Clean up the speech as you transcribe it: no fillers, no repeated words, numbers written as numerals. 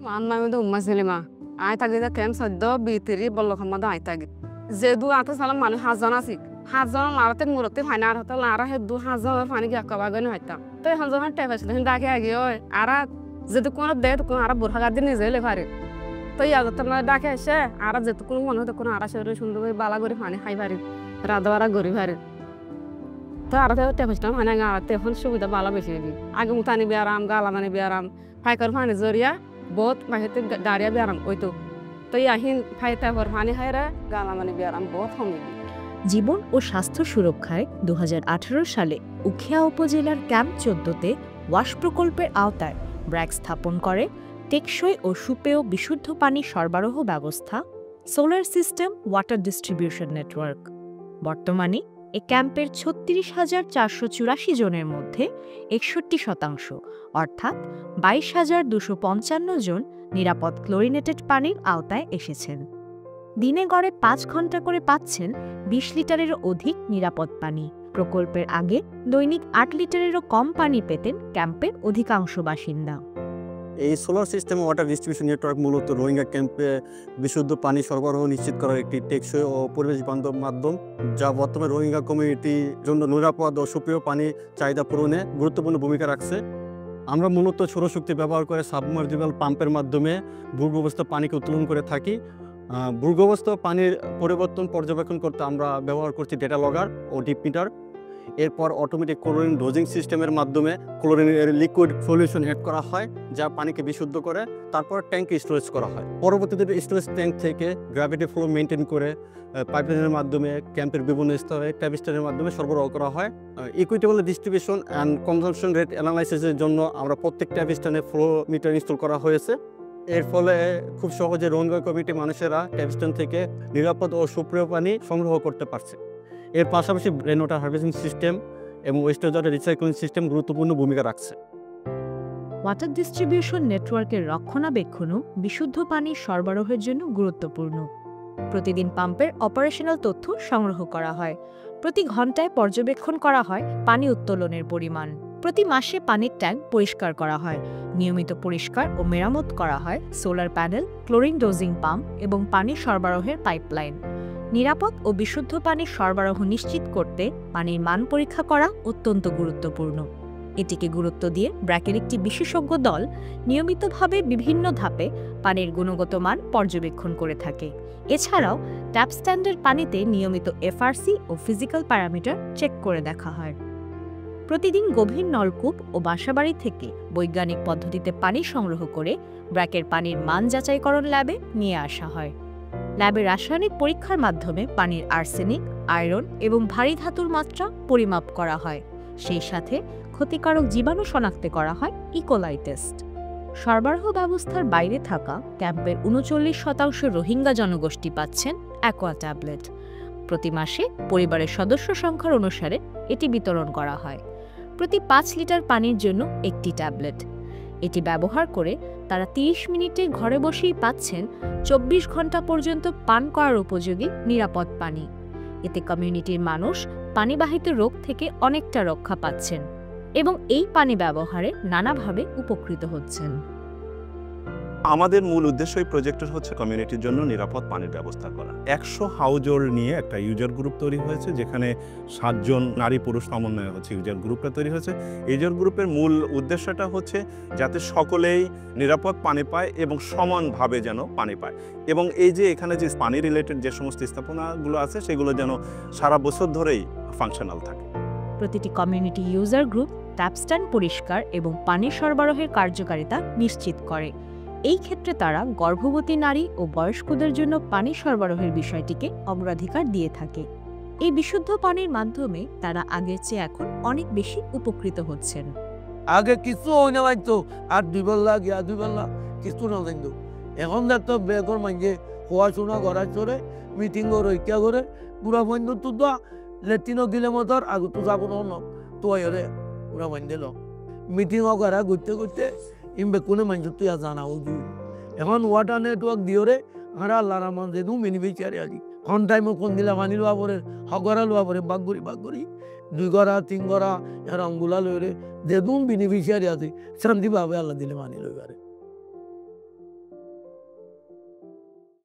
Anna mi do maselima. Ay tagi da kem saddo bitiri bollo khamada ay tagi. Zedu ata salam manu hazana sik. Hazana marate murate fainar hata lara he du hazana fani gi akabagani hatta. To hazana tefas hin da ke agi oy. Ara zedu kono de to kono ara burha gadin ni zele fare. To ya tamna da ke she ara zedu kono mono to kono ara shere sundu bala gori fani khai fare. Radwara gori fare. To ara te tefas ta fani ga te fon সুবিধা bala beshi gi. Age mutani biaram gala mani biaram. Faikar fani zoria बहुत माहिती दारिया बियाराम ओई तो याहिन फाइता फरफानी हायरा गाला माने बियाराम बहुत हमी জীবন ও স্বাস্থ্য সুরক্ষায় 2018 সালে উখিয়া উপজেলার ক্যাম্প 14তে ওয়াশ প্রকল্পের আওতায় ব্র্যাক স্থাপন করে টেকসই ও সুপেয় বিশুদ্ধ পানি সরবরাহ ব্যবস্থা solar system water distribution network. বর্তমানে এই ক্যাম্পের ৩৬,৪৮৪ জনের মধ্যে ৬১% অর্থাৎ ২২,২৫৫ জন নিরাপদ ক্লোরিনেটেড পানির আওতায় এসেছেন। দিনে গড়ে ৫ ঘন্টা করে পাচ্ছেন ২০ লিটারেরও অধিক নিরাপদ পানি। প্রকল্পের আগে দৈনিক ৮ লিটারেরও কম পানি পেতেন ক্যাম্পের অধিকাংশ বাসিন্দা। এই solar system water distribution network মূলত রোহিঙ্গা ক্যাম্পে বিশুদ্ধ পানি সরবরাহ নিশ্চিত করার একটি টেকসই ও পরিবেশ বান্ধব মাধ্যম, যা বর্তমানে রোহিঙ্গা কমিউনিটির জন্য নিরাপদ ও সুপেয় পানি চাহিদা পূরণে গুরুত্বপূর্ণ ভূমিকা রাখছে। আমরা মূলত সৌরশক্তি ব্যবহার করে সাবমার্জিবল পাম্পের মাধ্যমে ভূগর্ভস্থ পানিকে উত্তোলন করে থাকি। ভূগর্ভস্থ পানির পরিবর্তন পর্যবেক্ষণ করতে আমরা ব্যবহার করছি ডেটা লগার ও ডিপ মিটার। এরপর অটোমেটিক ক্লোরিন ডোজিং সিস্টেমের মাধ্যমে ক্লোরিনের লিকুইড সলিউশন অ্যাড করা হয়, যা পানিকে বিশুদ্ধ করে তারপর ট্যাঙ্কে স্টোরেজ করা হয়। পরবর্তীতে স্টোরেজ ট্যাঙ্ক থেকে গ্র্যাভিটি ফ্লো মেনটেন করে পাইপলাইনের মাধ্যমে ক্যাম্পের বিভিন্ন স্তরে ট্যাপ স্টারের মাধ্যমে সরবরাহ করা হয়। Equitable distribution and consumption rate অ্যানালাইসিসের জন্য আমরা প্রত্যেক ট্যাপ স্টারে ফ্লো মিটার ইনস্টল করা হয়েছে। এর ফলে খুব সহজে রোহিঙ্গা কমিউনিটি মানুষেরা ট্যাপ স্ট্যান্ড থেকে নিরাপদ ও সুপেয় পানি সংগ্রহ করতে পারছে। এর পাশাপাশি রেন ওয়াটার হারভেস্টিং সিস্টেম এবং ওয়েস্ট ওয়াটার রিসাইক্লিং সিস্টেম গুরুত্বপূর্ণ ভূমিকা রাখছে। ওয়াটার ডিস্ট্রিবিউশন নেটওয়ার্কের রক্ষণাবেক্ষণও বিশুদ্ধ পানি সরবরাহের জন্য গুরুত্বপূর্ণ। প্রতিদিন পাম্পের অপারেশনাল তথ্য সংগ্রহ করা হয়। প্রতি ঘন্টায় পর্যবেক্ষণ করা হয় পানি উত্তোলনের পরিমাণ। প্রতি মাসে পানির ট্যাঙ্ক পরিষ্কার করা হয়। নিয়মিত পরিষ্কার ও মেরামত করা হয় solar panel, chlorine dosing pump এবং পানি সরবরাহের পাইপলাইন। নিরাপদ ও বিশুদ্ধ পানির সরবরাহ নিশ্চিত করতে পানির মান পরীক্ষা করা অত্যন্ত গুরুত্বপূর্ণ। এটিকে গুরুত্ব দিয়ে ব্র্যাকের একটি বিশেষজ্ঞ দল নিয়মিতভাবে বিভিন্ন ধাপে পানির গুণগত মান পর্যবেক্ষণ করে থাকে। এছাড়াও ট্যাপ স্ট্যান্ডের পানিতে নিয়মিত এফআরসি ও ফিজিক্যাল প্যারামিটার চেক করে দেখা হয়। প্রতিদিন গভীর নলকূপ ও বাসাবাড়ি থেকে বৈজ্ঞানিক পদ্ধতিতে পানি সংগ্রহ করে ব্র্যাকের পানির মান যাচাইকরণ ল্যাবে নিয়ে আসা হয়। ল্যাবে রাসায়নিক পরীক্ষার মাধ্যমে পানির আর্সেনিক, আয়রন এবং ভারী ধাতুর মাত্রা পরিমাপ করা হয়। সেই সাথে ক্ষতিকারক জীবাণু শনাক্ত করা হয় ইকোলাই টেস্ট। সরবরাহ ব্যবস্থার বাইরে থাকা ক্যাম্পের ৩৯% রোহিঙ্গা জনগোষ্ঠী পাচ্ছেন অ্যাকোয়া ট্যাবলেট। প্রতি মাসে পরিবারের সদস্য সংখ্যার অনুসারে এটি বিতরণ করা হয়। প্রতি ৫ লিটার পানির জন্য একটি ট্যাবলেট। এটি ব্যবহার করে তারা ৩০ মিনিটে ঘরে বসেই পাচ্ছেন ২৪ ঘন্টা পর্যন্ত পান করার উপযোগী নিরাপদ পানি। এতে কমিউনিটির মানুষ পানিবাহিত রোগ থেকে অনেকটা রক্ষা পাচ্ছেন এবং এই পানি ব্যবহারে নানাভাবে উপকৃত হচ্ছেন। আমাদের মূল উদ্দেশ্য এই প্রজেক্টের হচ্ছে কমিউনিটির জন্য নিরাপদ পানির ব্যবস্থা করা। ১০০ হাউজহোল্ড নিয়ে একটা ইউজার গ্রুপ তৈরি হয়েছে, যেখানে ৭ জন নারী পুরুষ সমন্বয়ে হচ্ছে ইউজার গ্রুপটা তৈরি হয়েছে। ইউজার গ্রুপের মূল উদ্দেশ্যটা হচ্ছে যাতে সকলেই নিরাপদ পানি পায় এবং সমানভাবে যেন পানি পায়, এবং এই যে এখানে যে পানি রিলেটেড যে সমস্ত স্থাপনাগুলো আছে সেগুলো যেন সারা বছর ধরেই ফাংশনাল থাকে। প্রতিটি community user group tap stand পরিষ্কার এবং পানি সরবরাহের কার্যকারিতা নিশ্চিত করে। এই ক্ষেত্রে তারা গর্ভবতী নারী ও বয়স্কদের জন্য পানি সরবরাহের বিষয়টিকে অগ্রাধিকার দিয়ে থাকে। এই বিশুদ্ধ পানির মাধ্যমে তারা আগের চেয়ে এখন অনেক বেশি উপকৃত হচ্ছেন। আগে কিছু হয় না লাগতো, আর 2 বেলা গিয়া 2 বেলা কিছু না লাগতো। এখন দেখতো বেগর মাঝে পড়াশোনা করার চলে মিটিং রক্ষা করে পুরা বন্ধু তো লেট্রিনও গিলে মতর আগে তো যাবো না তো পুরা বন্ধ মিটিংও করা ঘুরতে ঘুরতে ইমবে কোনো মানুষ তুই জানা উজু। এখন ওয়াটার নেটওয়ার্ক দিওরে আমরা আল্লাহর মান যেদু বেনিফিশিয়ারি আছি। কোন টাইমে কোন দিলা পানি লোয়া পরে হগরা লোয়া পরে বাগগুড়ি 2 গড়া 3 গড়া এরমগুলা লইরে যেদু বেনিফিশিয়ারি আছে শান্তি পাবে আল্লাহ দিলে মানি লইবারে।